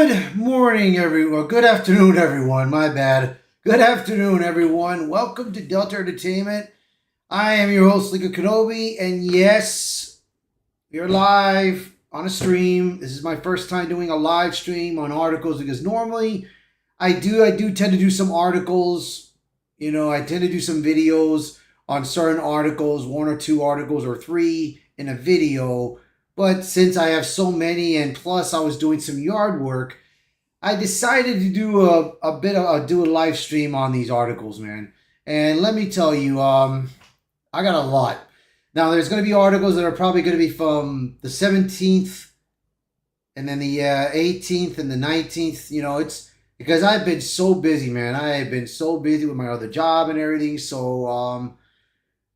Good morning, everyone. Good afternoon, everyone. My bad. Good afternoon, everyone. Welcome to Delta Entertainment. I am your host, Liga Kenobi, and yes, we are live on a stream. This is my first time doing a live stream on articles because normally I do tend to do some articles. I tend to do some videos on certain articles, one or two articles or three in a video. But since I have so many, and plus I was doing some yard work, I decided to do a bit of do a live stream on these articles, man. And let me tell you, I got a lot. Now there's going to be articles that are probably going to be from the 17th, and then the 18th and the 19th. It's because I've been so busy, man. I have been so busy with my other job and everything.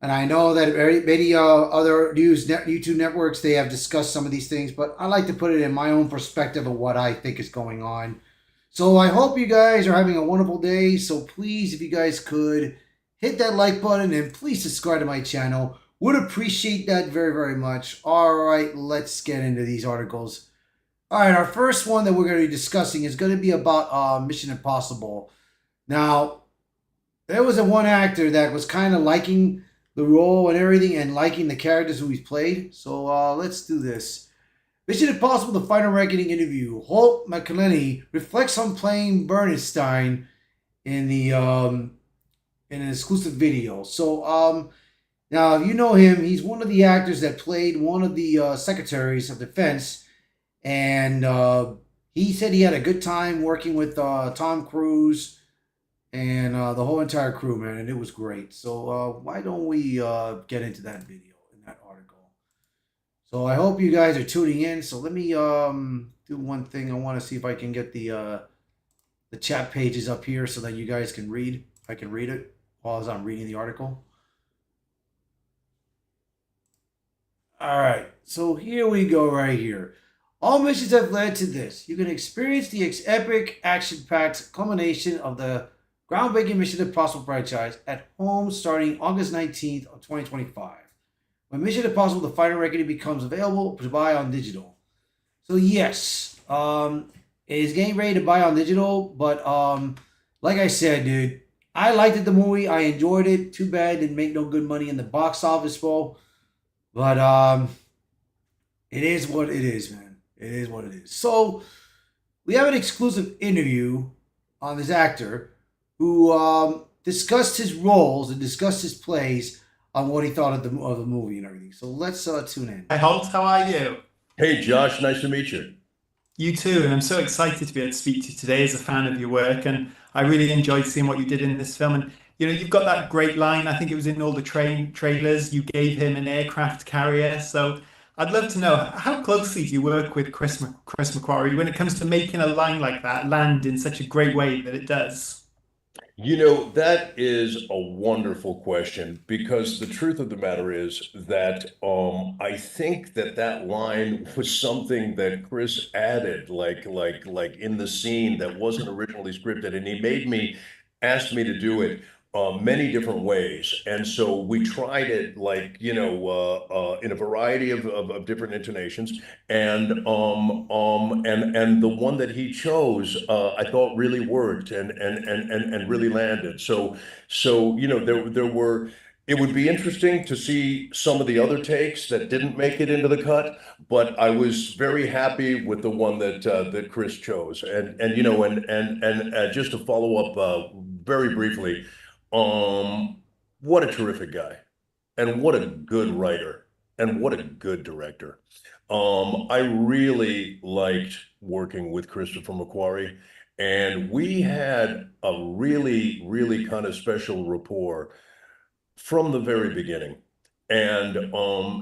And I know that many other YouTube networks, they have discussed some of these things, but I like to put it in my own perspective of what I think is going on. So I hope you guys are having a wonderful day. So please, if you guys could, hit that like button and please subscribe to my channel. Would appreciate that very, very much. All right, let's get into these articles. All right, our first one that we're going to be discussing is going to be about Mission Impossible. Now, there was a one actor that was kind of liking the role and everything and liking the characters who he's played. So let's do this. Mission Impossible: The Final Reckoning interview. Holt McCallany reflects on playing Bernstein in in an exclusive video. So now if you know him, he's one of the actors that played one of the secretaries of defense, and he said he had a good time working with Tom Cruise and the whole entire crew, man, and it was great. So why don't we get into that video in that article? So I hope you guys are tuning in. So let me do one thing. I want to see if I can get the chat pages up here so that you guys can read. I can read it while I'm reading the article. All right. So here we go right here. All missions have led to this. You can experience the epic, action-packed culmination of the groundbreaking Mission Impossible franchise at home starting August 19th of 2025. When Mission Impossible: The Final Reckoning becomes available to buy on digital. So yes, it is getting ready to buy on digital, but like I said, dude, I liked the movie. I enjoyed it. Too bad it didn't make no good money in the box office, bro. But it is what it is, man. It is what it is. So we have an exclusive interview on this actor who discussed his roles and discussed his plays on what he thought of the movie and everything. So let's tune in. Hi Holt, how are you? Hey Josh, nice to meet you. You too, and I'm so excited to be able to speak to you today as a fan of your work, and I really enjoyed seeing what you did in this film. And you've got that great line. I think it was in all the trailers. You gave him an aircraft carrier. So I'd love to know how closely do you work with Chris McQuarrie when it comes to making a line like that land in such a great way that it does? That is a wonderful question because the truth of the matter is that I think that line was something that Chris added, like in the scene that wasn't originally scripted, and he asked me to do it many different ways, and so we tried it in a variety of different intonations, and the one that he chose I thought really worked and really landed. So there were. It would be interesting to see some of the other takes that didn't make it into the cut, but I was very happy with the one that Chris chose. And just to follow up very briefly, what a terrific guy, and what a good writer, and what a good director. I really liked working with Christopher McQuarrie, and we had a really, really kind of special rapport from the very beginning. And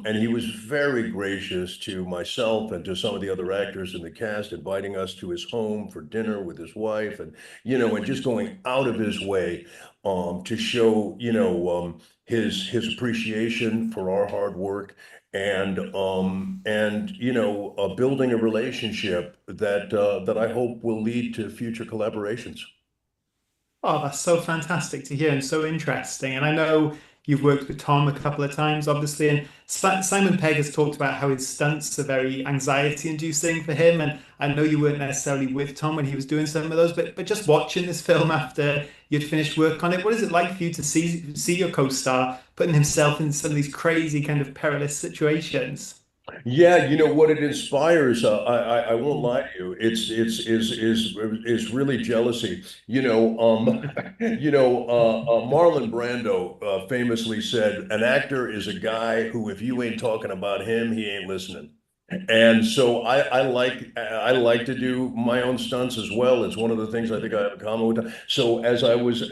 he was very gracious to myself and to some of the other actors in the cast, inviting us to his home for dinner with his wife, and just going out of his way to show his appreciation for our hard work, and building a relationship that I hope will lead to future collaborations. Oh, that's so fantastic to hear and so interesting. And I know, you've worked with Tom a couple of times, obviously, and Simon Pegg has talked about how his stunts are very anxiety-inducing for him. And I know you weren't necessarily with Tom when he was doing some of those, but just watching this film after you'd finished work on it, what is it like for you to see your co-star putting himself in some of these crazy kind of perilous situations? Yeah, you know what it inspires. I won't lie to you. It's really jealousy. Marlon Brando famously said, "An actor is a guy who, if you ain't talking about him, he ain't listening." And so I like to do my own stunts as well. It's one of the things I think I have in common with them. So I was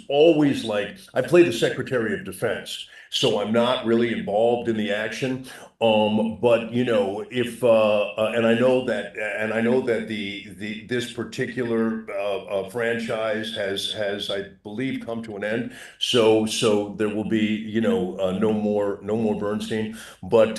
always like, I played the Secretary of Defense. So I'm not really involved in the action. But if and I know that the this particular franchise has I believe come to an end. So there will be no more Bernstein. But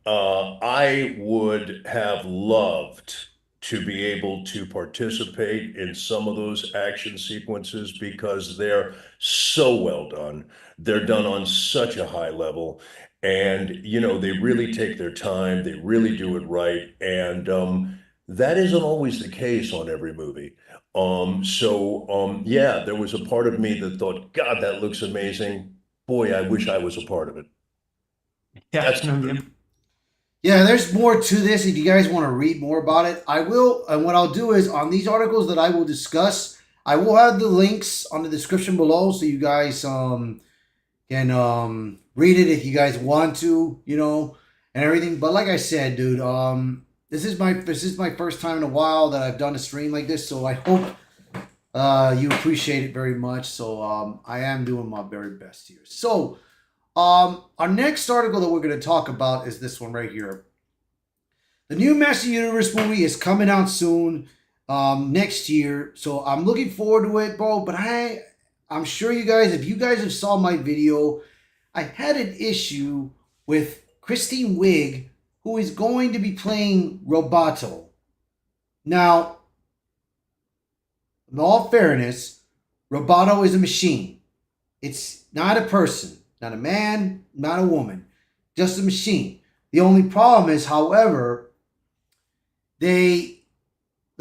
I would have loved to be able to participate in some of those action sequences because they're so well done. They're done on such a high level. And, they really take their time, they really do it right. And that isn't always the case on every movie. Yeah, there was a part of me that thought, God, that looks amazing. Boy, I wish I was a part of it. Yeah, That's no, yeah. Yeah, there's more to this. If you guys want to read more about it, I will. And what I'll do is on these articles that I will discuss, I will have the links on the description below, so you guys can read it if you guys want to, and everything. But like I said, dude, this is my first time in a while that I've done a stream like this, so I hope you appreciate it very much. So I am doing my very best here. So our next article that we're going to talk about is this one right here. The new Master Universe movie is coming out soon, next year. So I'm looking forward to it, bro. But I'm sure you guys, if you guys have saw my video, I had an issue with Kristen Wiig, who is going to be playing Roboto. Now, in all fairness, Roboto is a machine. It's not a person, not a man, not a woman, just a machine. The only problem is, however, the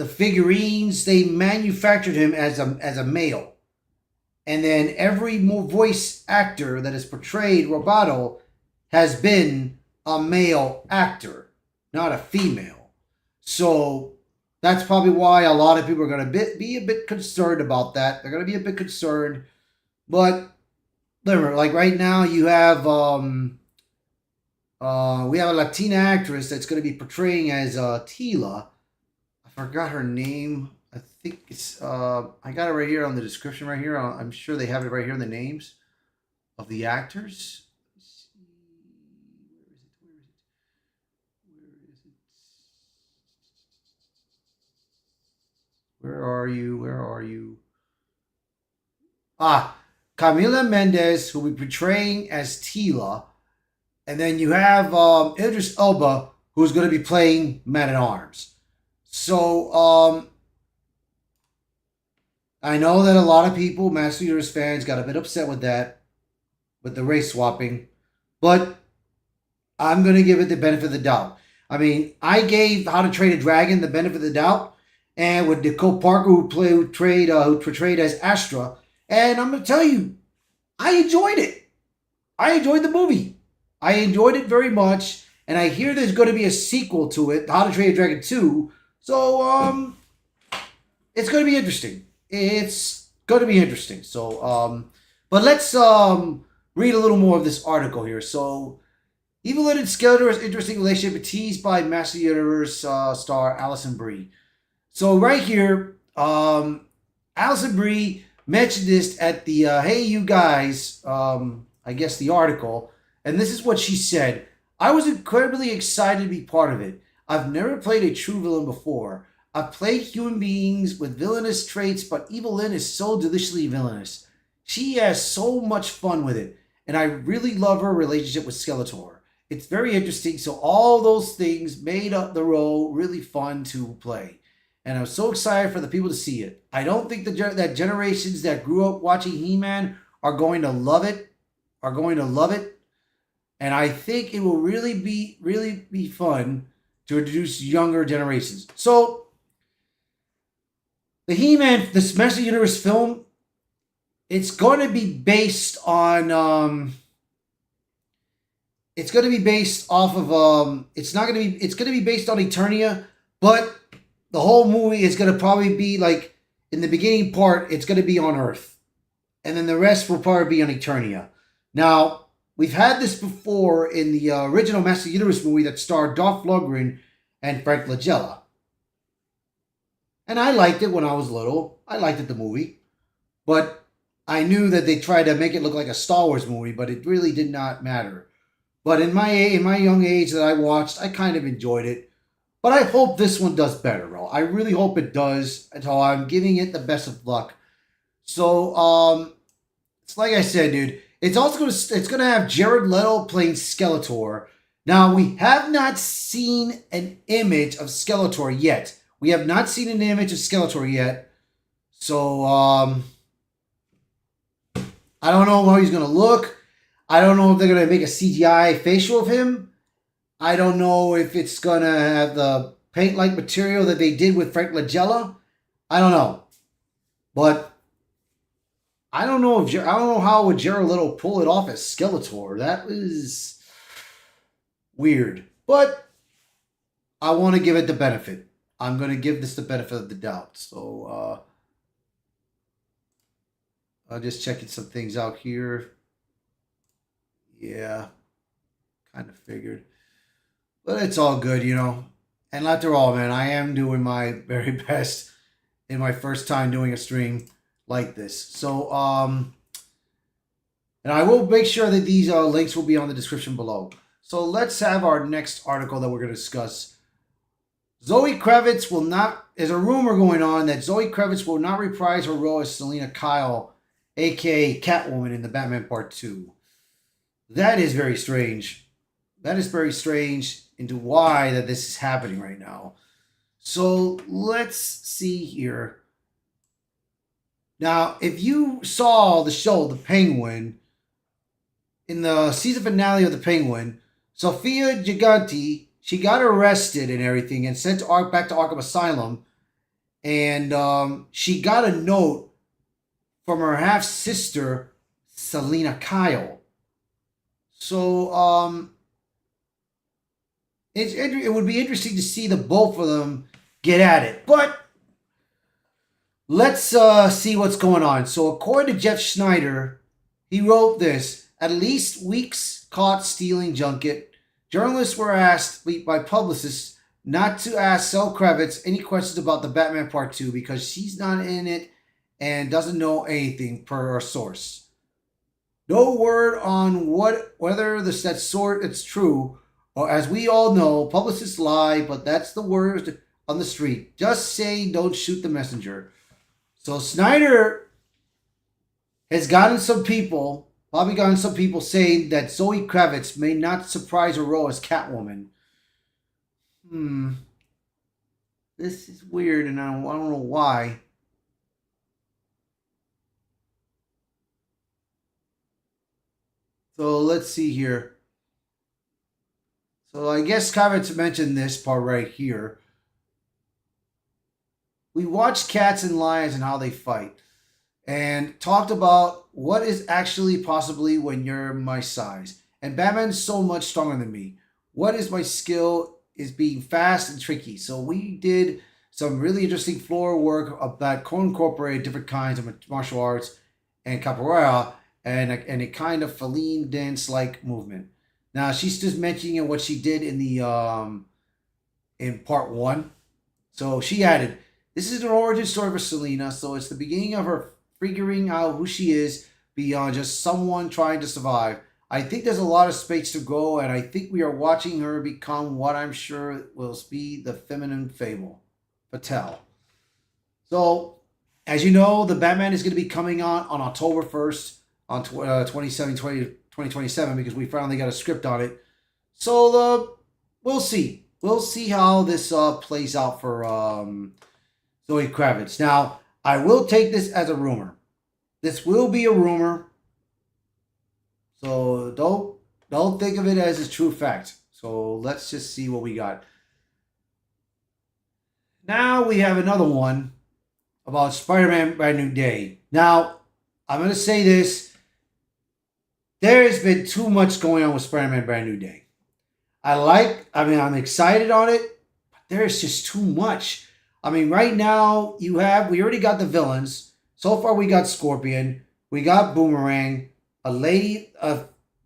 figurines, they manufactured him as a male. And then every voice actor that has portrayed Roboto has been a male actor, not a female. So that's probably why a lot of people are going to be a bit concerned about that. They're going to be a bit concerned. But remember, like right now, you have we have a Latina actress that's going to be portraying as Tila. I forgot her name. I think it's I got it right here on the description right here. I'm sure they have it right here in the names of the actors. Let's see. Where are you? Where are you? Ah, Camila Mendes, who will be portraying as Tila. And then you have Idris Elba, who's going to be playing Man-at-Arms. So, I know that a lot of people, Master Universe fans, got a bit upset with that, with the race swapping. But I'm going to give it the benefit of the doubt. I mean, I gave How to Train a Dragon the benefit of the doubt. And with Nicole Parker, who portrayed as Astra. And I'm going to tell you, I enjoyed it. I enjoyed the movie. I enjoyed it very much. And I hear there's going to be a sequel to it, How to Train a Dragon 2. So, it's going to be interesting. It's going to be interesting. So, but let's read a little more of this article here. So, Evelyn and Skeletor's interesting relationship teased by Master Universe star Alison Brie. So right here, Alison Brie mentioned this at the Hey You Guys, I guess the article, and this is what she said. I was incredibly excited to be part of it. I've never played a true villain before. I've played human beings with villainous traits, but Evelyn is so deliciously villainous. She has so much fun with it, and I really love her relationship with Skeletor. It's very interesting, so all those things made up the role really fun to play. And I'm so excited for the people to see it. I don't think that generations that grew up watching He-Man are going to love it. Are going to love it, and I think it will really be fun to introduce younger generations. So the He-Man, this Master Universe film, it's going to be based on. It's going to be based off of. It's not going to be. It's going to be based on Eternia, but the whole movie is going to probably be like in the beginning part. It's going to be on Earth, and then the rest will probably be on Eternia. Now we've had this before in the original Master Universe movie that starred Dolph Lundgren and Frank Langella. And I liked it when I was little. I liked it, the movie. But I knew that they tried to make it look like a Star Wars movie, but it really did not matter. But in my young age that I watched, I kind of enjoyed it. But I hope this one does better, bro. I really hope it does. And so I'm giving it the best of luck. So it's like I said, dude. It's gonna have Jared Leto playing Skeletor. Now we have not seen an image of Skeletor yet. We have not seen an image of Skeletor yet. So I don't know how he's gonna look. I don't know if they're gonna make a CGI facial of him. I don't know if it's gonna have the paint-like material that they did with Frank Langella. I don't know, but I don't know how would Jared Leto pull it off as Skeletor. That was weird, but I want to give it the benefit. I'm going to give this the benefit of the doubt. So I'm just checking some things out here. Yeah, kind of figured, but it's all good, you know. And after all, man, I am doing my very best in my first time doing a stream like this. So, and I will make sure that these links will be on the description below. So let's have our next article that we're going to discuss. Zoe Kravitz will not, there's a rumor going on that Zoe Kravitz will not reprise her role as Selina Kyle, aka Catwoman in the Batman Part 2. That is very strange. That is very strange into why that this is happening right now. So let's see here. Now, if you saw the show, The Penguin, in the season finale of The Penguin, Sofia Giganti, she got arrested and everything and sent back to Arkham Asylum. And she got a note from her half-sister, Selina Kyle. So, it would be interesting to see the both of them get at it. But let's see what's going on. So according to Jeff Schneider, he wrote this: at least weeks caught stealing junket. Journalists were asked by publicists not to ask Zoe Kravitz any questions about the Batman Part 2 because she's not in it and doesn't know anything, per our source. No word on whether it's true, or as we all know, publicists lie, but that's the word on the street. Just say don't shoot the messenger. So Snyder has gotten some people, probably gotten some people saying that Zoe Kravitz may not surprise her role as Catwoman. This is weird, and I don't know why. So let's see here. So I guess Kravitz mentioned this part right here. We watched Cats and Lions and how they fight, and talked about what is actually possibly when you're my size. And Batman's so much stronger than me. What is my skill is being fast and tricky. So we did some really interesting floor work that incorporated different kinds of martial arts and capoeira and a kind of feline dance-like movement. Now she's just mentioning what she did in the in part 1. So she added, this is an origin story for Selina, so it's the beginning of her figuring out who she is beyond just someone trying to survive. I think there's a lot of space to go, and I think we are watching her become what I'm sure will be the feminine fable, Patel. So, as you know, the Batman is going to be coming on October 1st on 2027 because we finally got a script on it. So we'll see. We'll see how this plays out for Zoe Kravitz. Now, I will take this as a rumor. This will be a rumor. So don't think of it as a true fact. So let's just see what we got. Now we have another one about Spider-Man Brand New Day. Now, I'm going to say this. There has been too much going on with Spider-Man Brand New Day. I'm excited on it, but there's just too much. I mean, right now, we already got the villains. So far, we got Scorpion. We got Boomerang.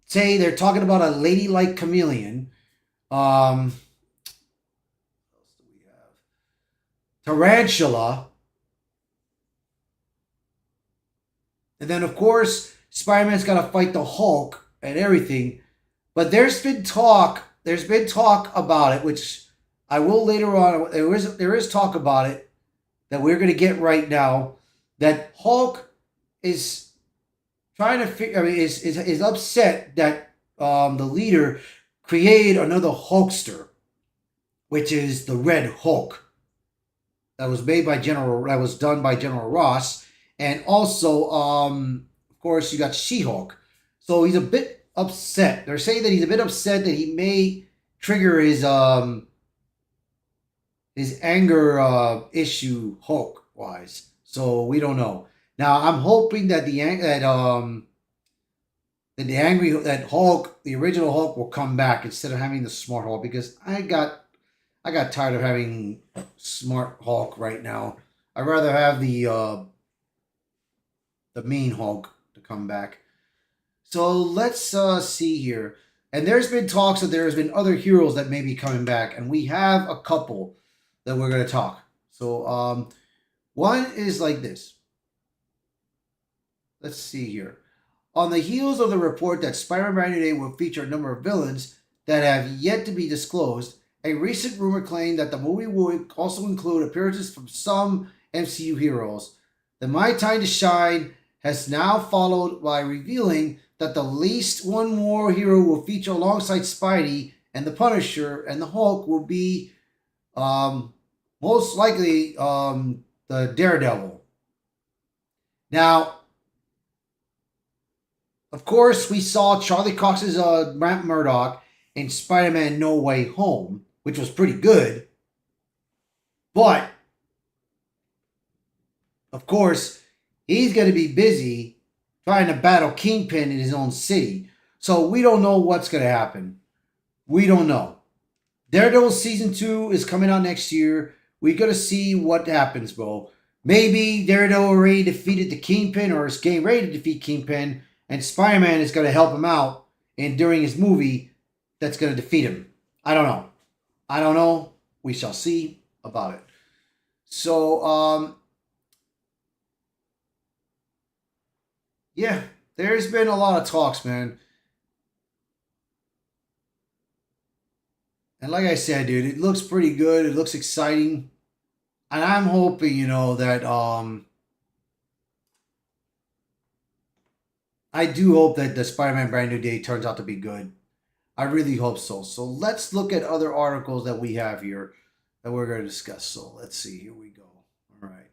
Say they're talking about a ladylike chameleon. What else do we have? Tarantula. And then, of course, Spider-Man's got to fight the Hulk and everything. But there's been talk about it, which I will later on. There is talk about it that we're going to get right now. That Hulk is trying to figure. I mean, is upset that the leader created another Hulkster, which is the Red Hulk. That was done by General Ross, and also of course you got She-Hulk. So he's a bit upset. They're saying that he's a bit upset that he may trigger his anger issue Hulk wise. So we don't know. Now I'm hoping that the Hulk, the original Hulk, will come back instead of having the smart Hulk, because I got tired of having smart Hulk right now. I'd rather have the mean Hulk to come back. So let's see here. And there's been talks that there's been other heroes that may be coming back, and we have a couple that we're going to talk. So one is like this. Let's see here. On the heels of the report that Spider-Man Brand New Day will feature a number of villains that have yet to be disclosed, a recent rumor claimed that the movie will also include appearances from some MCU heroes. The My Time to Shine has now followed by revealing that the least one more hero will feature alongside Spidey, and the Punisher and the Hulk will be most likely the Daredevil. Now, of course, we saw Charlie Cox's Matt Murdock in Spider-Man No Way Home, which was pretty good. But, of course, he's going to be busy trying to battle Kingpin in his own city. So we don't know what's going to happen. We don't know. Daredevil Season 2 is coming out next year. We're going to see what happens, bro. Maybe Daredevil already defeated the Kingpin, or is getting ready to defeat Kingpin, and Spider-Man is going to help him out and during his movie that's going to defeat him. I don't know. We shall see about it. So, yeah, there's been a lot of talks, man. And like I said, dude, it looks pretty good. It looks exciting. And I'm hoping, that I do hope that the Spider-Man Brand New Day turns out to be good. I really hope so. So let's look at other articles that we have here that we're going to discuss. So let's see. Here we go. All right.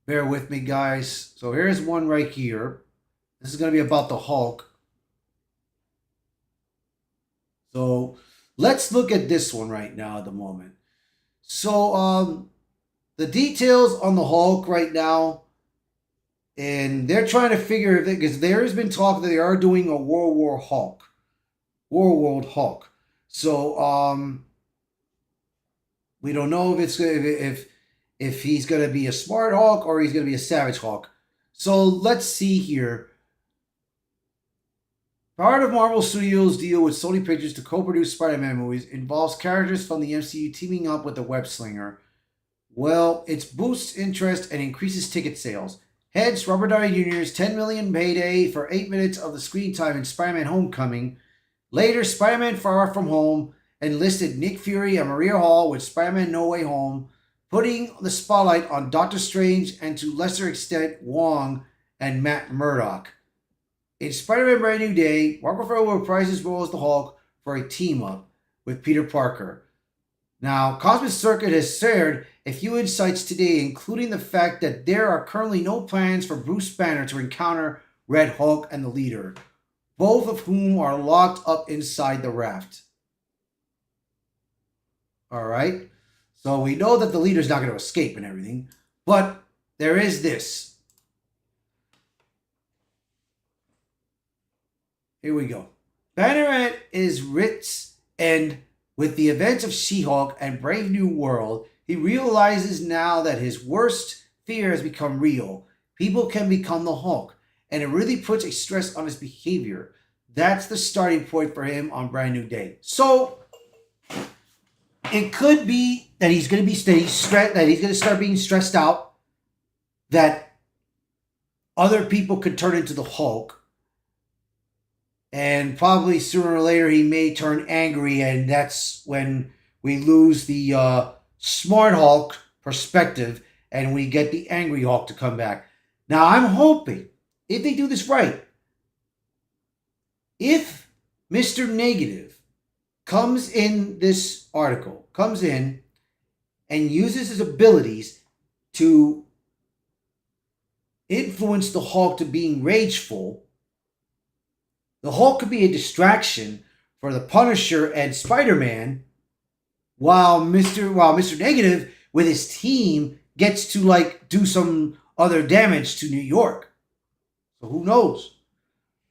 Bear with me, guys. So here's one right here. This is going to be about the Hulk. So let's look at this one right now at the moment. So the details on the Hulk right now, and they're trying to figure if because there has been talk that they are doing a World Hulk. So we don't know if he's gonna be a smart Hulk or he's gonna be a savage Hulk. So let's see here. Part of Marvel Studios' deal with Sony Pictures to co-produce Spider-Man movies involves characters from the MCU teaming up with the web slinger. Well, it boosts interest and increases ticket sales. Hence, Robert Downey Jr.'s $10 million payday for 8 minutes of the screen time in Spider-Man Homecoming. Later, Spider-Man Far From Home enlisted Nick Fury and Maria Hall with Spider-Man No Way Home, putting the spotlight on Doctor Strange and to lesser extent Wong and Matt Murdock. In Spider-Man Brand New Day, Mark Ruffalo will reprise his role as the Hulk for a team-up with Peter Parker. Now, Cosmic Circuit has shared a few insights today, including the fact that there are currently no plans for Bruce Banner to encounter Red Hulk and the Leader. both of whom are locked up inside the raft. All right? So we know that the leader's not going to escape and everything, but there is this. Here we go. Banner at his wits' end with the events of She-Hulk and Brave New World. He realizes now that his worst fear has become real. People can become the Hulk, and it really puts a stress on his behavior. That's the starting point for him on Brand New Day. So it could be that he's going to be that he's going to start being stressed out, that other people could turn into the Hulk. And probably sooner or later he may turn angry, and that's when we lose the smart Hulk perspective and we get the angry Hulk to come back. Now I'm hoping, if they do this right, if Mr. Negative comes in this article, comes in and uses his abilities to influence the Hulk to being rageful, the Hulk could be a distraction for the Punisher and Spider-Man, while Mr. Negative with his team gets to like do some other damage to New York. So who knows?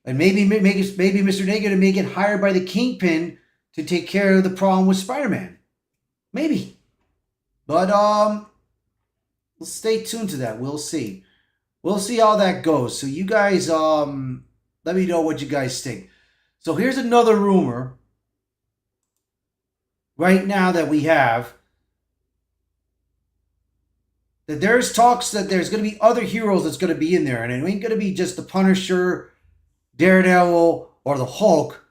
And maybe Mr. Negative may get hired by the Kingpin to take care of the problem with Spider-Man. Maybe. But let's stay tuned to that. We'll see. We'll see how that goes. So you guys let me know what you guys think. So here's another rumor right now that we have, that there's talks that there's going to be other heroes that's going to be in there. And it ain't going to be just the Punisher, Daredevil, or the Hulk.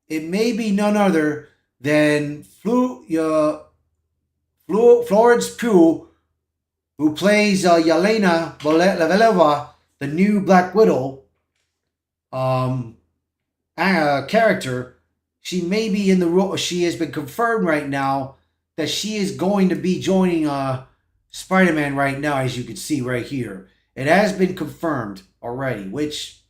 It may be none other than Florence Pugh, who plays Yelena Belova, the new Black Widow character. She may be in the role. She has been confirmed right now that she is going to be joining Spider-Man right now, as you can see right here. It has been confirmed already, which,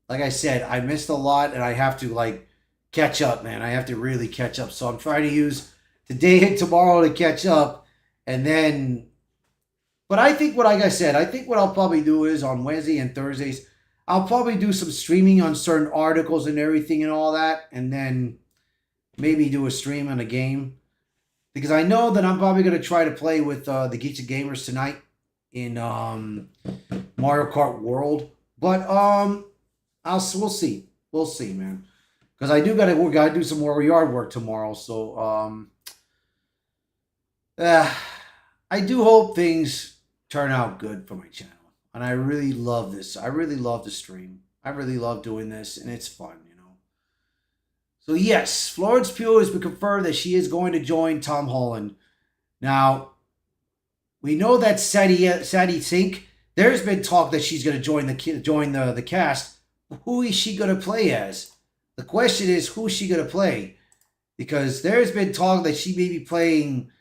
like I said, I missed a lot and I have to like catch up, man. I have to really catch up. So I'm trying to use today and tomorrow to catch up, and then, but I think like I said, I think what I'll probably do is on Wednesday and Thursdays, I'll probably do some streaming on certain articles and everything and all that, and then maybe do a stream on a game. Because I know that I'm probably going to try to play with the Geeks and Gamers tonight in Mario Kart World. But we'll see. We'll see, man. Because I do got to do some more yard work tomorrow. So I do hope things turn out good for my channel. And I really love this. I really love the stream. I really love doing this, and it's fun, you know. So yes, Florence Pugh has been confirmed that she is going to join Tom Holland. Now, we know that Sadie Sink. There's been talk that she's going to join the cast. Who is she going to play as? The question is, who is she going to play? Because there's been talk that she may be playing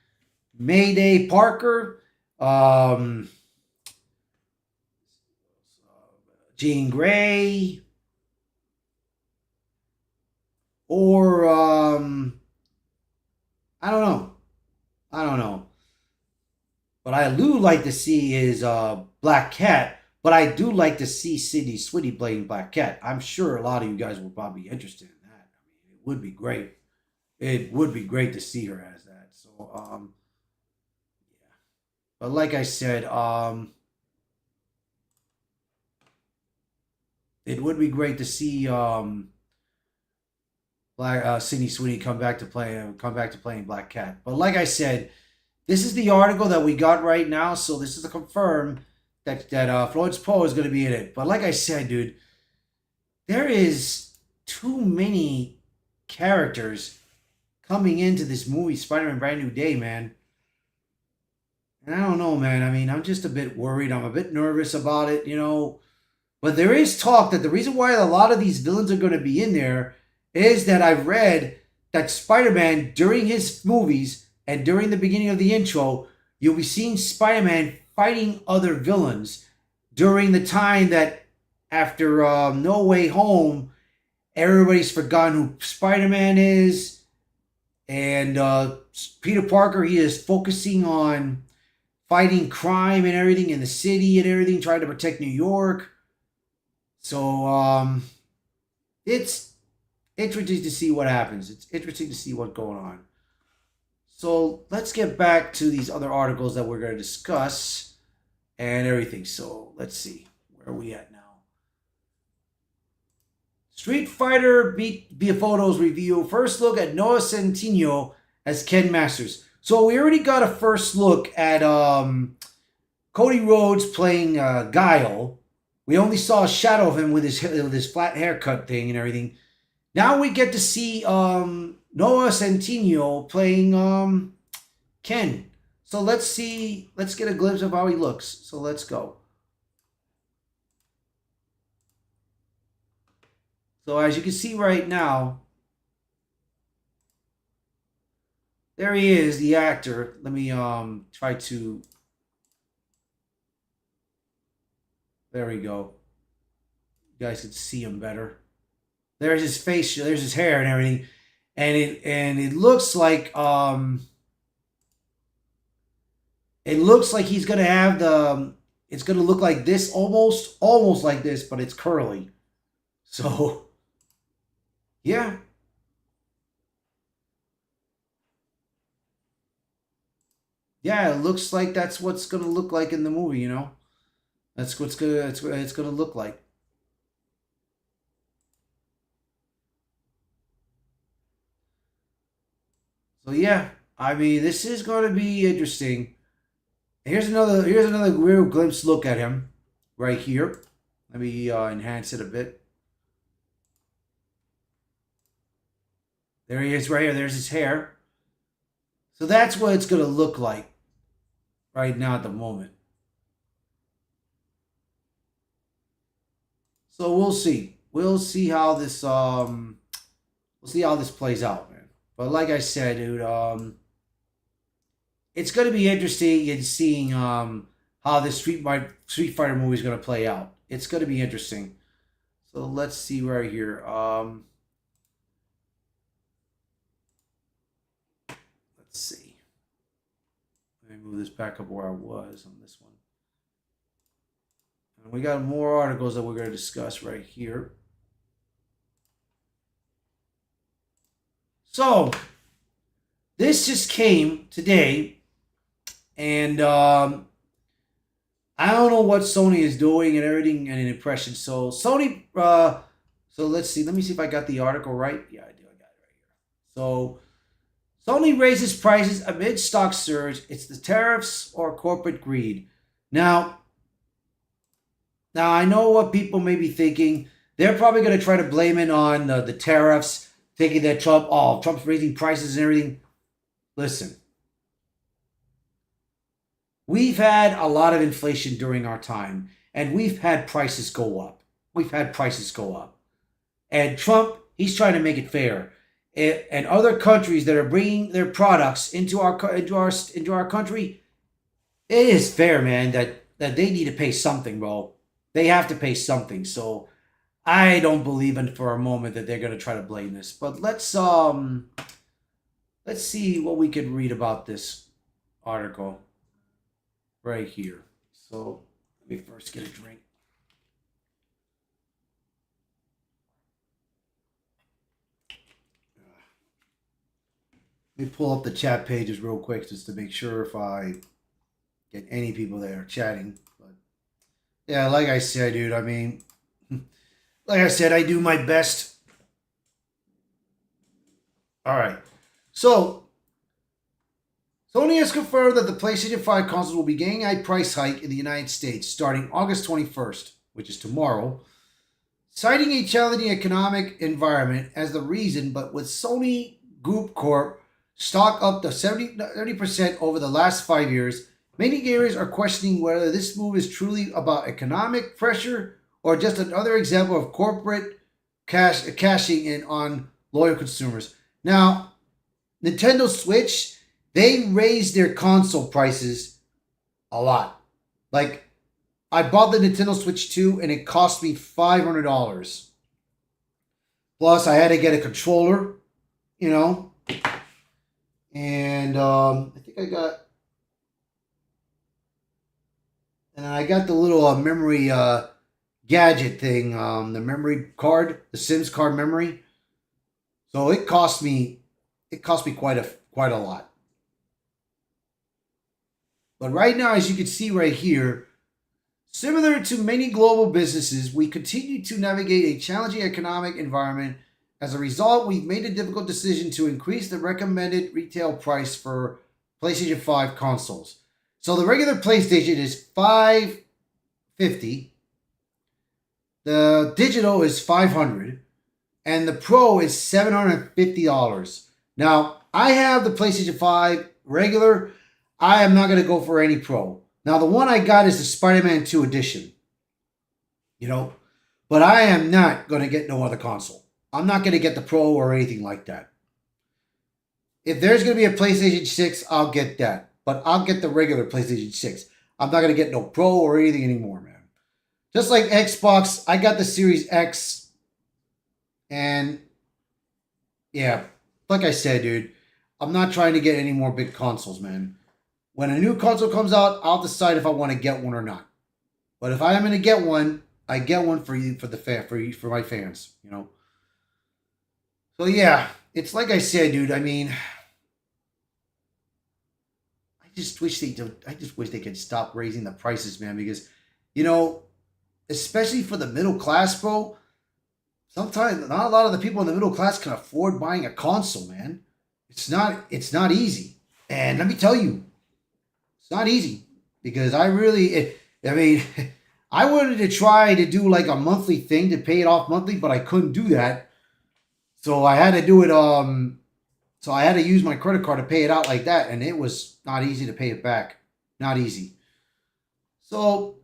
Mayday Parker, Jean Grey, or I don't know. But I do like to see is Black Cat. But I do like to see Sydney Sweeney playing Black Cat. I'm sure a lot of you guys will probably be interested in that. I mean, it would be great. It would be great to see her as that. So yeah. But like I said, it would be great to see Sydney Sweeney come back to playing Black Cat. But like I said, this is the article that we got right now, so this is a confirm that Florence Pugh is going to be in it. But like I said, dude, there is too many characters coming into this movie, Spider-Man Brand New Day, man. And I don't know, man. I mean, I'm just a bit worried. I'm a bit nervous about it, you know. But there is talk that the reason why a lot of these villains are going to be in there is that I've read that Spider-Man, during his movies and during the beginning of the intro, you'll be seeing Spider-Man fighting other villains during the time that after No Way Home everybody's forgotten who Spider-Man is. And Peter Parker, he is focusing on fighting crime and everything in the city and everything, trying to protect New York. So it's interesting to see what happens. It's interesting to see what's going on. So let's get back to these other articles that we're going to discuss and everything. So let's see. Where are we at now? Street Fighter Beat Photos review. First look at Noah Centineo as Ken Masters. So we already got a first look at Cody Rhodes playing Guile. We only saw a shadow of him with his flat haircut thing and everything. Now we get to see Noah Centineo playing Ken. So let's see. Let's get a glimpse of how he looks. So let's go. So as you can see right now, there he is, the actor. Let me try to. There we go. You guys can see him better. There's his face. There's his hair and everything, and it looks like he's gonna have the. It's gonna look like this, almost like this, but it's curly. So. Yeah. Yeah, it looks like that's what's gonna look like in the movie, you know? That's what's it's gonna look like. So yeah, I mean this is gonna be interesting. Here's another real glimpse look at him right here. Let me enhance it a bit. There he is right here. There's his hair. So that's what it's going to look like right now at the moment. So we'll see. We'll see how this plays out, man. But like I said, dude, it's going to be interesting in seeing how this Street Fighter movie is going to play out. It's going to be interesting. So let's see right here. Let's see. Let me move this back up where I was on this one. And we got more articles that we're going to discuss right here. So, this just came today, and I don't know what Sony is doing and everything and an impression. So, Sony, so let's see. Let me see if I got the article right. Yeah, I do. I got it right here. So, Sony raises prices amid stock surge. It's the tariffs or corporate greed. Now I know what people may be thinking. They're probably going to try to blame it on the tariffs, thinking that Trump's raising prices and everything. Listen, we've had a lot of inflation during our time, and we've had prices go up. And Trump, he's trying to make it fair. And other countries that are bringing their products into our country, it is fair, man, that they need to pay something, bro. They have to pay something. So I don't believe in for a moment that they're gonna try to blame this. But let's see what we could read about this article right here. So let me first get a drink. Let me pull up the chat pages real quick just to make sure if I get any people there chatting. But yeah, like I said, dude, I mean, like I said, I do my best. All right. So, Sony has confirmed that the PlayStation 5 consoles will be getting a price hike in the United States starting August 21st, which is tomorrow, citing a challenging economic environment as the reason, but with Sony Group Corp stock up to 30% over the last 5 years, many gamers are questioning whether this move is truly about economic pressure or just another example of corporate cashing in on loyal consumers. Now, Nintendo Switch, they raised their console prices a lot. Like, I bought the Nintendo Switch 2 and it cost me $500. Plus, I had to get a controller, you know, and I think I got the little memory gadget thing, the memory card, the Sims card memory. So it cost me quite a lot. But right now, as you can see right here, similar to many global businesses, we continue to navigate a challenging economic environment. As a result, we've made a difficult decision to increase the recommended retail price for PlayStation 5 consoles. So the regular PlayStation is $550, the digital is $500, and the Pro is $750. Now, I have the PlayStation 5 regular. I am not going to go for any Pro. Now, the one I got is the Spider-Man 2 edition. You know, but I am not going to get no other console. I'm not going to get the Pro or anything like that. If there's going to be a PlayStation 6, I'll get that. But I'll get the regular PlayStation 6. I'm not going to get no Pro or anything anymore, man. Just like Xbox, I got the Series X. And yeah, like I said, dude, I'm not trying to get any more big consoles, man. When a new console comes out, I'll decide if I want to get one or not. But if I am going to get one, I get one for you, for my fans, you know. So yeah, it's like I said, dude. I mean, I just wish they could stop raising the prices, man, because, you know, especially for the middle class, bro. Sometimes not a lot of the people in the middle class can afford buying a console, man. It's not easy. And let me tell you, it's not easy because I mean, I wanted to try to do like a monthly thing to pay it off monthly, but I couldn't do that. So I had to do it. So I had to use my credit card to pay it out like that, and it was not easy to pay it back. Not easy. So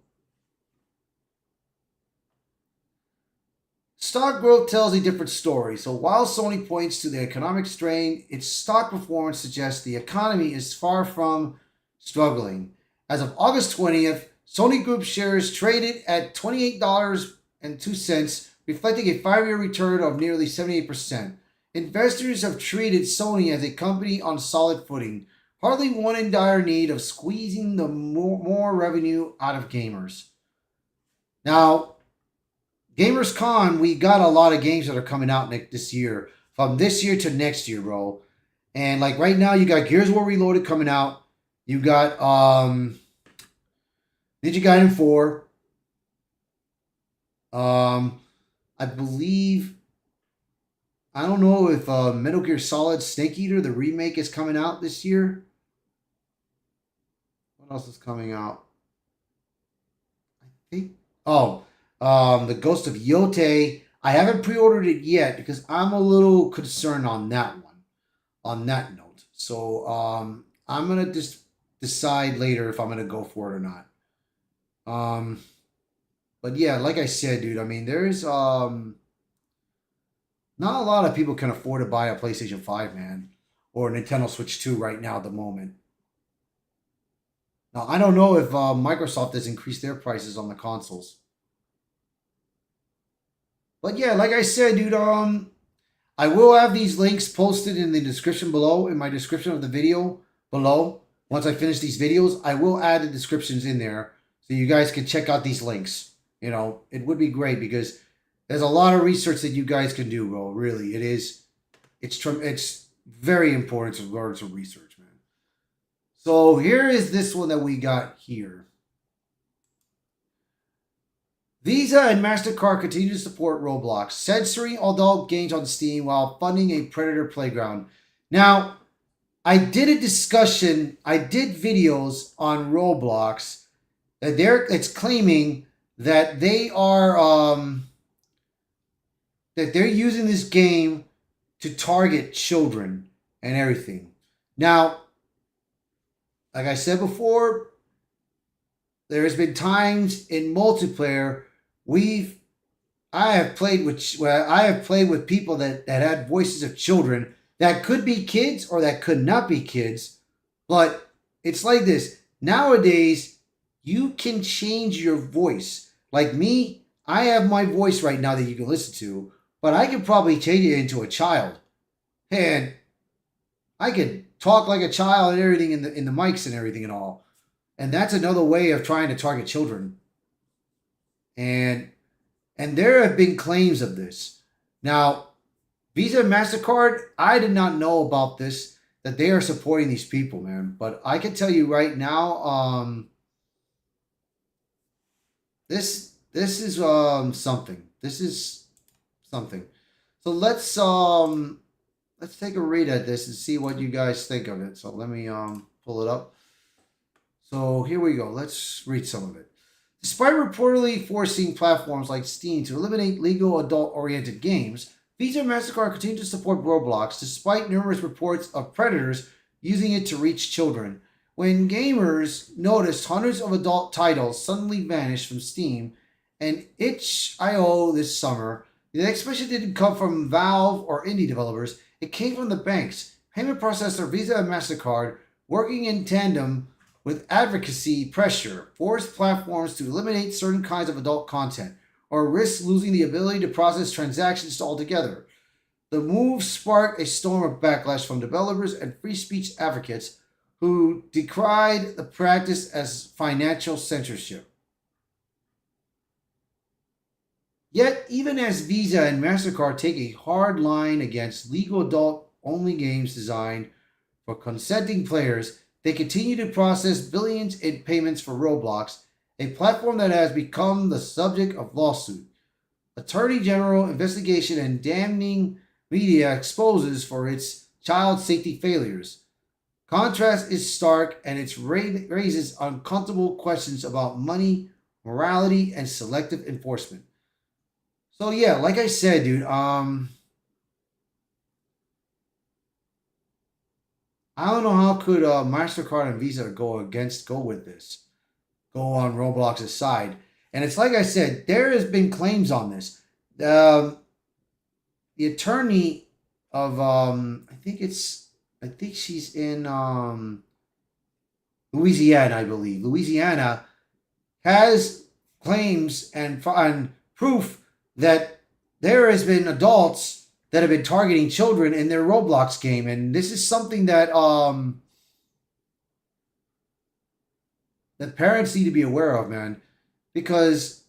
stock growth tells a different story. So while Sony points to the economic strain, its stock performance suggests the economy is far from struggling. As of August 20th, Sony Group shares traded at $28.02, reflecting a 5-year return of nearly 78%. Investors have treated Sony as a company on solid footing, hardly one in dire need of squeezing the more revenue out of gamers. Now, Gamers Con, we got a lot of games that are coming out this year, from this year to next year, bro. And like right now, you got Gears of War Reloaded coming out. You got Ninja Gaiden 4. I believe, I don't know if Metal Gear Solid Snake Eater, the remake, is coming out this year. What else is coming out? I think, the Ghost of Yote. I haven't pre-ordered it yet because I'm a little concerned on that one, on that note. So I'm going to just decide later if I'm going to go for it or not. But yeah, like I said, dude, I mean, there's not a lot of people can afford to buy a PlayStation 5, man, or a Nintendo Switch 2 right now at the moment. Now, I don't know if Microsoft has increased their prices on the consoles. But yeah, like I said, dude, I will have these links posted in the description below, in my description of the video below. Once I finish these videos, I will add the descriptions in there so you guys can check out these links. You know, it would be great because there's a lot of research that you guys can do, bro. Really, it is. It's very important in regards to research, man. So here is this one that we got here. Visa and MasterCard continue to support Roblox, censoring adult games on Steam while funding a Predator Playground. Now, I did a discussion, I did videos on Roblox that it's claiming that they are that they're using this game to target children and everything. Now, like I said before, there has been times in multiplayer I have played with people that had voices of children that could be kids or that could not be kids. But it's like this. Nowadays, you can change your voice. Like me, I have my voice right now that you can listen to, but I could probably change it into a child, and I could talk like a child and everything in the mics and everything and all. And that's another way of trying to target children. And there have been claims of this. Now, Visa and MasterCard, I did not know about this, that they are supporting these people, man. But I can tell you right now, this is something. This is something. So let's take a read at this and see what you guys think of it. So let me pull it up. So here we go. Let's read some of it. Despite reportedly forcing platforms like Steam to eliminate legal adult-oriented games, Visa and MasterCard continue to support Roblox despite numerous reports of predators using it to reach children. When gamers noticed hundreds of adult titles suddenly vanish from Steam and itch.io this summer, the expectation didn't come from Valve or indie developers. It came from the banks, payment processor Visa and MasterCard, working in tandem with advocacy pressure, forced platforms to eliminate certain kinds of adult content or risk losing the ability to process transactions altogether. The move sparked a storm of backlash from developers and free speech advocates who decried the practice as financial censorship. Yet, even as Visa and MasterCard take a hard line against legal adult-only games designed for consenting players, they continue to process billions in payments for Roblox, a platform that has become the subject of lawsuit, Attorney General investigation, and damning media exposes for its child safety failures. Contrast is stark, and it raises uncomfortable questions about money, morality, and selective enforcement. So yeah, like I said, dude, I don't know how could MasterCard and Visa go with this, go on Roblox's side. And it's like I said, there has been claims on this. The attorney of I think she's in Louisiana, I believe. Louisiana has claims and proof that there has been adults that have been targeting children in their Roblox game, and this is something that that parents need to be aware of, man, because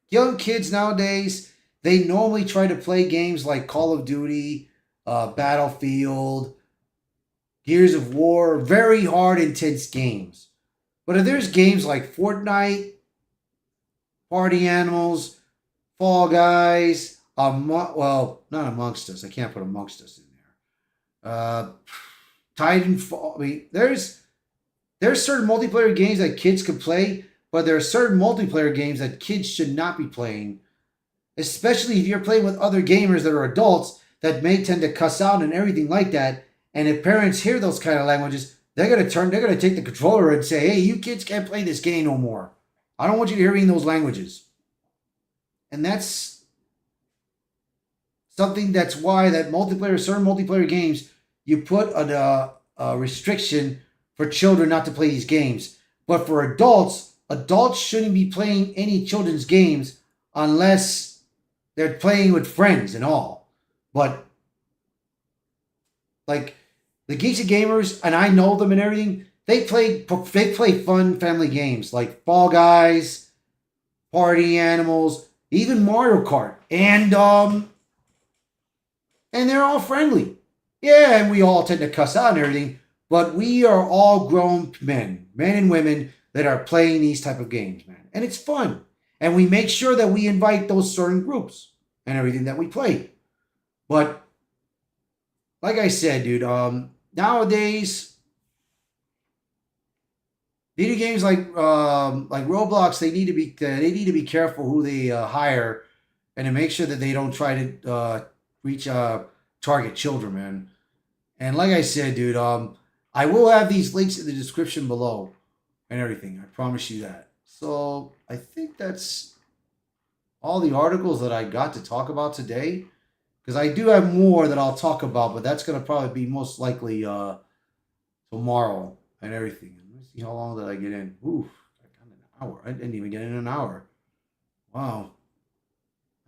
young kids nowadays, they normally try to play games like Call of Duty, Battlefield, Gears of War, very hard, intense games. But if there's games like Fortnite, Party Animals, Fall Guys, well, not Amongst Us. I can't put Amongst Us in there. Titanfall. I mean, there's certain multiplayer games that kids could play, but there are certain multiplayer games that kids should not be playing, especially if you're playing with other gamers that are adults that may tend to cuss out and everything like that. And if parents hear those kind of languages, they're gonna take the controller and say, "Hey, you kids can't play this game no more. I don't want you to hear those languages." And that's something that's why that certain multiplayer games, you put a restriction for children not to play these games. But for adults shouldn't be playing any children's games unless they're playing with friends and all. But like the Geeks and Gamers, and I know them and everything, they play fun family games like Fall Guys, Party Animals, even Mario Kart, and they're all friendly. Yeah, and we all tend to cuss out and everything, but we are all grown men and women that are playing these type of games, man. And it's fun. And we make sure that we invite those certain groups and everything that we play. But like I said, dude, nowadays video games like Roblox, they need to be careful who they hire, and to make sure that they don't try to target children, man. And like I said, dude, I will have these links in the description below and everything. I promise you that. So I think that's all the articles that I got to talk about today, because I do have more that I'll talk about, but that's gonna probably be most likely tomorrow and everything. Let me see, how long did I get in? Oof, I got an hour. I didn't even get in an hour. Wow.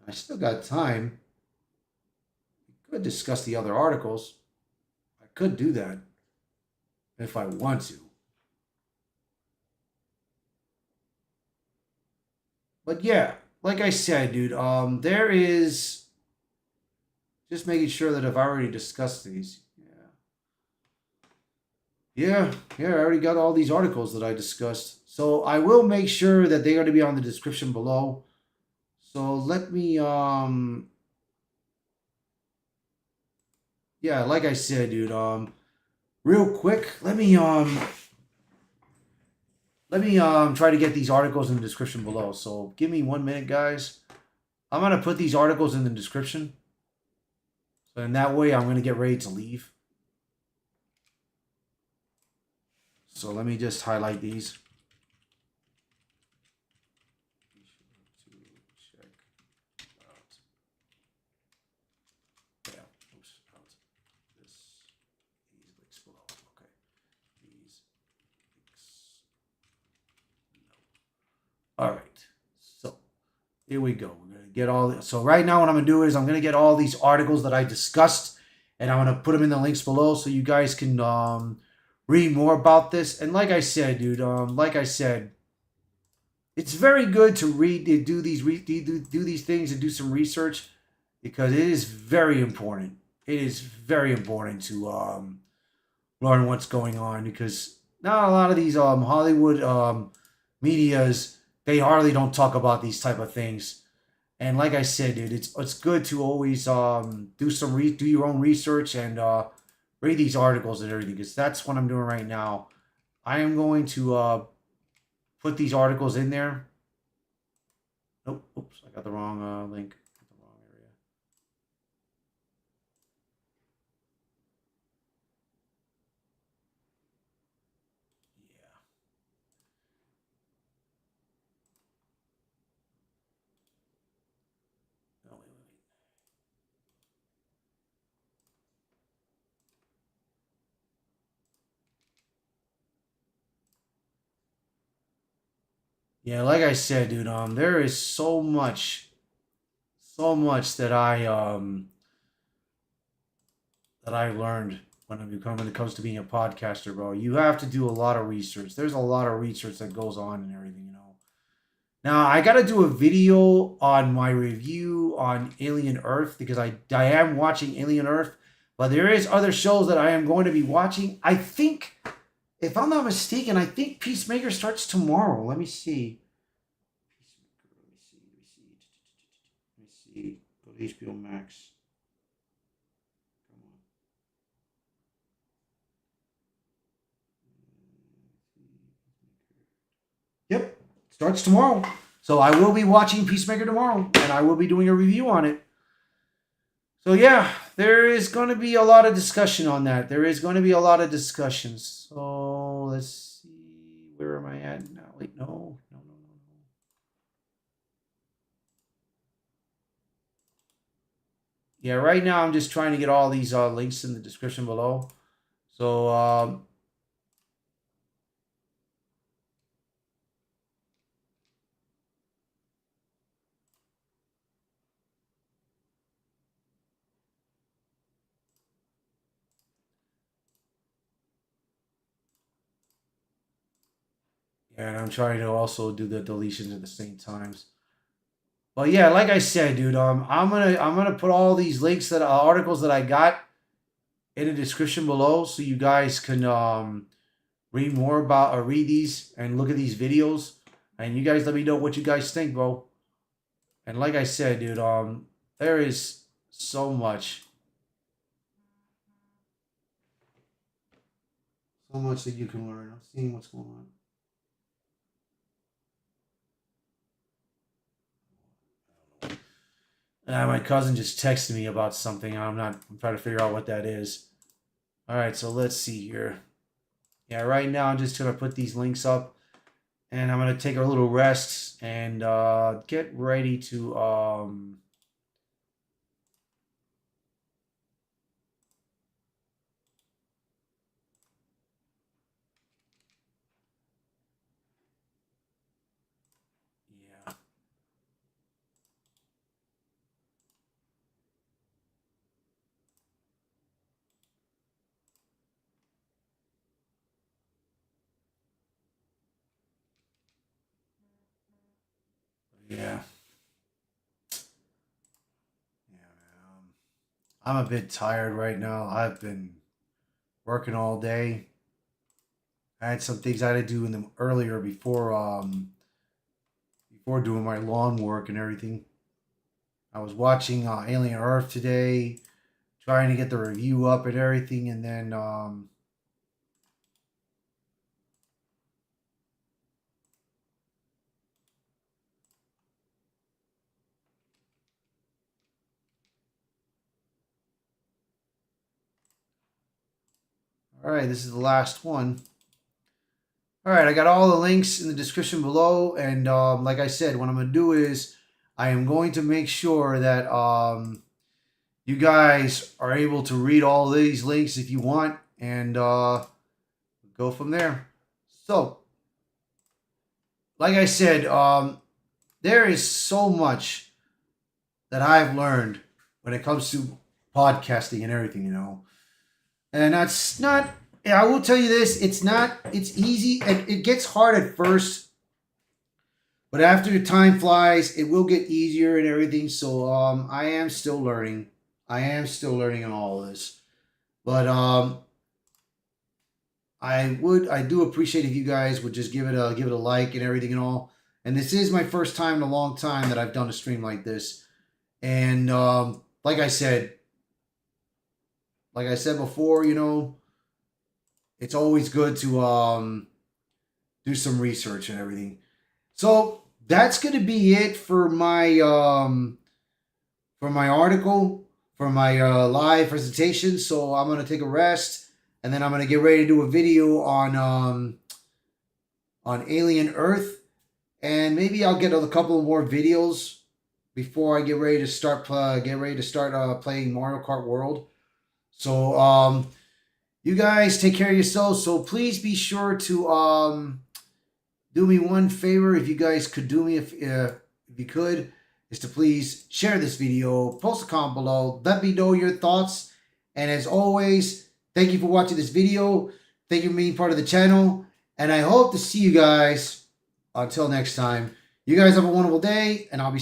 I still got time. could discuss the other articles. I could do that if I want to. But yeah, like I said, dude, there is just making sure that I've already discussed these. Yeah, I already got all these articles that I discussed. So I will make sure that they're going to be on the description below. So let me yeah, like I said, dude, real quick, let me try to get these articles in the description below. So give me 1 minute, guys. I'm going to put these articles in the description. So in that way I'm going to get ready to leave. So let me just highlight these. All right, so here we go. We're gonna get all. So right now, what I'm gonna do is I'm gonna get all these articles that I discussed, and I'm gonna put them in the links below so you guys can read more about this. And like I said, dude, like I said, it's very good to read, to do these do these things and do some research because it is very important. It is very important to learn what's going on because now a lot of these Hollywood medias, they hardly don't talk about these type of things. And like I said, dude, it's good to always do your own research and read these articles and everything because that's what I'm doing right now. I am going to put these articles in there. Nope, oops, I got the wrong link. The wrong area. Yeah. No, wait. Yeah, like I said, dude, there is so much that I learned when it comes to being a podcaster, bro. You have to do a lot of research. There's a lot of research that goes on and everything, you know. Now I gotta do a video on my review on Alien Earth because I am watching Alien Earth, but there is other shows that I am going to be watching. I think, if I'm not mistaken, I think Peacemaker starts tomorrow. Let me see. Let me see. Go to HBO Max. Yep, starts tomorrow. So I will be watching Peacemaker tomorrow, and I will be doing a review on it. So yeah, there is going to be a lot of discussion on that. There is going to be a lot of discussions. So let's see, where am I at now? Wait, no. Yeah, right now I'm just trying to get all these links in the description below. So and I'm trying to also do the deletions at the same times. But yeah, like I said, dude, I'm gonna put all these links that articles that I got in the description below so you guys can read more about or read these and look at these videos. And you guys let me know what you guys think, bro. And like I said, dude, there is so much that you can learn. I'm seeing what's going on. My cousin just texted me about something. I'm trying to figure out what that is. All right, so let's see here. Yeah, right now I'm just gonna put these links up, and I'm gonna take a little rest and get ready to yeah. Yeah. I'm a bit tired right now. I've been working all day. I had some things I had to do in the earlier before doing my lawn work and everything. I was watching Alien Earth today, trying to get the review up and everything, and then all right, this is the last one. All right, I got all the links in the description below, and like I said, what I'm gonna do is I am going to make sure that you guys are able to read all these links if you want, and go from there. So, like I said, there is so much that I've learned when it comes to podcasting and everything, and that's not. I will tell you this: it's not. It's easy, and it gets hard at first, but after the time flies, it will get easier and everything. So, I am still learning. I am still learning on all of this, but I do appreciate if you guys would just give it a like and everything and all. And this is my first time in a long time that I've done a stream like this. And like I said before, it's always good to do some research and everything. So that's gonna be it for my article, for my live presentation. So I'm gonna take a rest, and then I'm gonna get ready to do a video on Alien Earth, and maybe I'll get a couple more videos before I get ready to start playing Mario Kart World. So you guys take care of yourselves. So please be sure to do me one favor, if you guys could do me, if you could, is to please share this video, post a comment below, let me know your thoughts, and as always, thank you for watching this video. Thank you for being part of the channel, and I hope to see you guys until next time. You guys have a wonderful day, and I'll be seeing